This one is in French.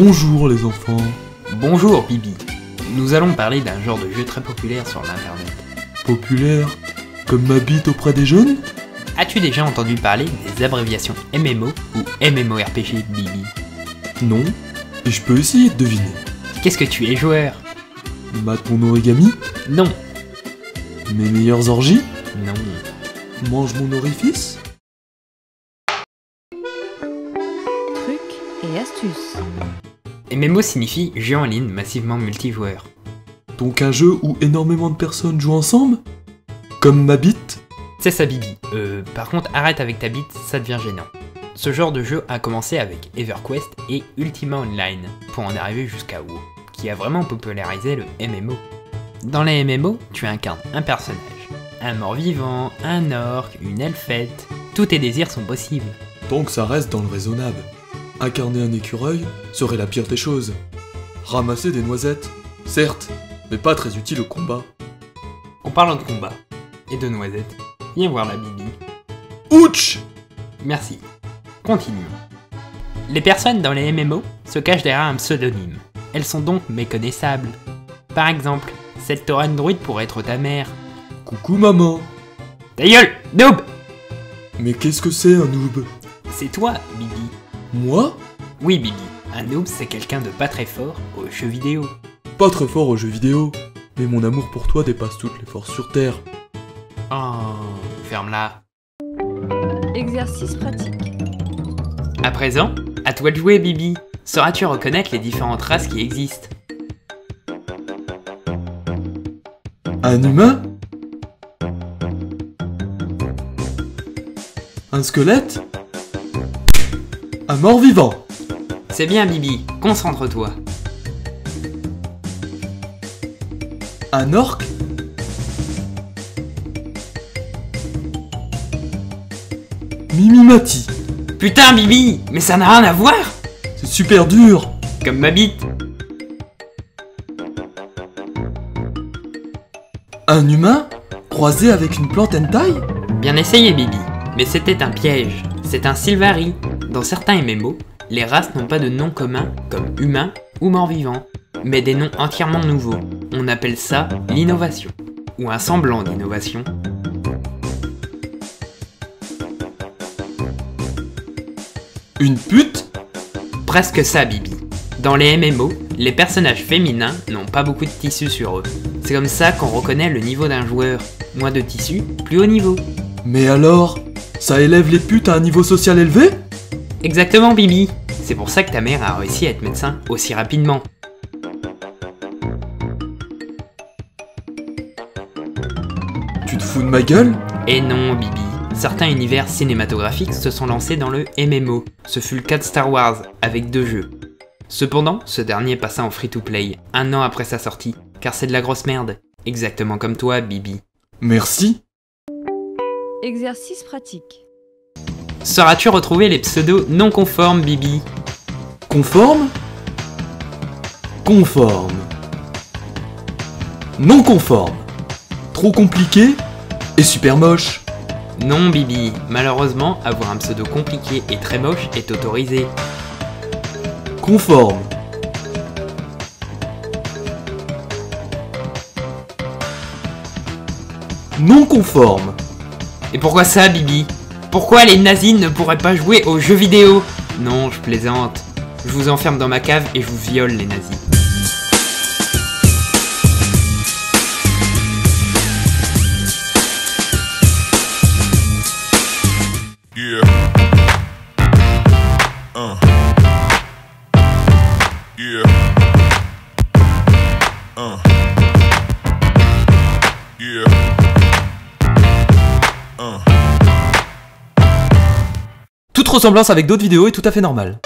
Bonjour les enfants. Bonjour Bibi. Nous allons parler d'un genre de jeu très populaire sur l'internet. Populaire? Comme ma bite auprès des jeunes? As-tu déjà entendu parler des abréviations MMO ou MMORPG, Bibi? Non. Et je peux essayer de deviner. Qu'est-ce que tu es, joueur? Mate mon origami? Non. Mes meilleures orgies? Non. Mange mon orifice? Trucs et astuces. MMO signifie jeu en ligne massivement multijoueur. Donc un jeu où énormément de personnes jouent ensemble? Comme ma bite? C'est ça, Bibi. Par contre, arrête avec ta bite, ça devient gênant. Ce genre de jeu a commencé avec EverQuest et Ultima Online, pour en arriver jusqu'à WoW, qui a vraiment popularisé le MMO. Dans les MMO, tu incarnes un personnage, un mort-vivant, un orc, une elfette, tous tes désirs sont possibles. Tant que ça reste dans le raisonnable. Incarner un écureuil serait la pire des choses. Ramasser des noisettes, certes, mais pas très utile au combat. En parlant de combat et de noisettes, viens voir la Bibi. Ouch! Merci. Continuons. Les personnes dans les MMO se cachent derrière un pseudonyme. Elles sont donc méconnaissables. Par exemple, cette tauren druide pourrait être ta mère. Coucou maman! Ta gueule, noob! Mais qu'est-ce que c'est un noob? C'est toi, Bibi. Moi? Oui, Bibi. Un noob, c'est quelqu'un de pas très fort aux jeux vidéo. Pas très fort aux jeux vidéo, mais mon amour pour toi dépasse toutes les forces sur Terre. Oh, ferme-la. Exercice pratique. À présent, à toi de jouer, Bibi. Sauras-tu reconnaître les différentes races qui existent? Un humain? Un squelette? Un mort-vivant? C'est bien, Bibi. Concentre-toi. Un orc? Mimimati? Putain, Bibi! Mais ça n'a rien à voir! C'est super dur! Comme ma bite. Un humain? Croisé avec une plante hentai? Bien essayé, Bibi. Mais c'était un piège. C'est un Sylvari. Dans certains MMO, les races n'ont pas de nom commun comme humain ou mort-vivant, mais des noms entièrement nouveaux. On appelle ça l'innovation, ou un semblant d'innovation. Une pute? Presque ça, Bibi. Dans les MMO, les personnages féminins n'ont pas beaucoup de tissu sur eux. C'est comme ça qu'on reconnaît le niveau d'un joueur. Moins de tissu, plus haut niveau. Mais alors, ça élève les putes à un niveau social élevé? Exactement, Bibi. C'est pour ça que ta mère a réussi à être médecin aussi rapidement. Tu te fous de ma gueule? Et non, Bibi. Certains univers cinématographiques se sont lancés dans le MMO. Ce fut le cas de Star Wars, avec 2 jeux. Cependant, ce dernier passa en free-to-play, 1 an après sa sortie, car c'est de la grosse merde. Exactement comme toi, Bibi. Merci. Exercice pratique. Sauras-tu retrouver les pseudos non conformes, Bibi? Conforme? Conforme. Non conforme. Trop compliqué et super moche. Non, Bibi. Malheureusement, avoir un pseudo compliqué et très moche est autorisé. Conforme. Non conforme. Et pourquoi ça, Bibi? Pourquoi les nazis ne pourraient pas jouer aux jeux vidéo? Non, je plaisante. Je vous enferme dans ma cave et je vous viole, les nazis. Yeah. Yeah. Yeah. Toute ressemblance avec d'autres vidéos est tout à fait normale.